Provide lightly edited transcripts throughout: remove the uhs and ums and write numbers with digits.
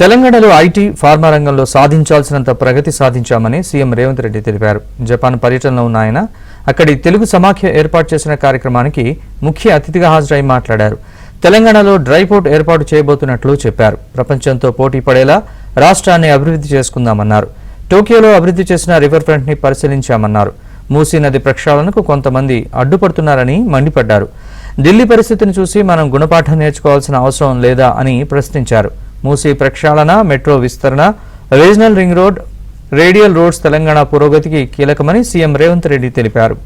తెలంగాణలో IT, pharma రంగంలో సాధించాల్సినంత ప్రగతి సాధించామని CM Revanth Reddy తెలిపారు. జపాన్ పర్యటనలో ఉన్న ఆయన అక్కడి తెలుగు సమాఖ్య ఏర్పాటు చేసిన కార్యక్రమానికి ముఖ్య అతిథిగా హాజరై మాట్లాడారు. తెలంగాణలో డ్రై పోర్ట్ ఏర్పాటు చేయబోతున్నట్లు చెప్పారు. ప్రపంచంతో పోటీ పడేలా రాష్ట్రాన్ని అభివృద్ధి చేసుకుందామన్నారు. టోక్యోలో అభివృద్ధి చేసిన రివర్ ఫ్రంట్ ని పరిశీలించామన్నారు. మూసీ నది ప్రక్షాళనకు కొంతమంది అడ్డుపడుతున్నారని మండిపడ్డారు. ఢిల్లీ పరిస్థితిని చూసి మనం గుణపాఠం నేర్చుకోవాల్సిన అవసరం లేదా అని ప్రశ్నించారు. మూసీ ప్రక్షాళన, మెట్రో విస్తరణ, regional ring road, radial roads Telangana పురోగతికి కీలకమని సీఎం రేవంత్ రెడ్డి తెలిపారు.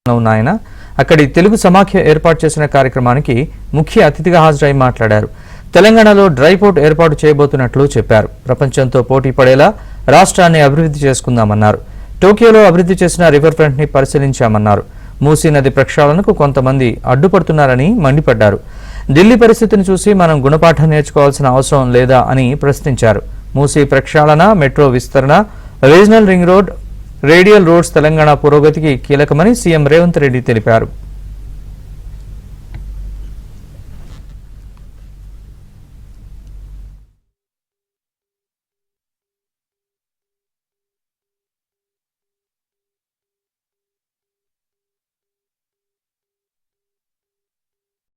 ఉన్న ఆయన అక్కడి తెలుగు సమాఖ్య ఏర్పాటు చేసిన కార్యక్రమానికి ముఖ్య అతిథిగా హాజరై మాట్లాడారు. తెలంగాణలో డ్రై పోర్ట్ ఏర్పాటు చేయబోతున్నట్లు చెప్పారు. ప్రపంచంతో పోటీ పడేలా రాష్ట్రాన్ని అభివృద్ధి చేసుకుందామన్నారు. టోక్యోలో అభివృద్ధి చేసిన రివర్ ఫ్రంట్ ని పరిశీలించామన్నారు. మూసీ నది ప్రక్షాళనకు కొంతమంది అడ్డుపడుతున్నారని మండిపడ్డారు. ఢిల్లీ పరిస్థితిని చూసి మనం గుణపాఠం నేర్చుకోవాల్సిన అవసరం లేదా అని ప్రశ్నించారు. మూసీ ప్రక్షాళన, మెట్రో విస్తరణ, regional ring road, radial roads Telangana పురోగతికి కీలకమని సీఎం రేవంత్ రెడ్డి తెలిపారు.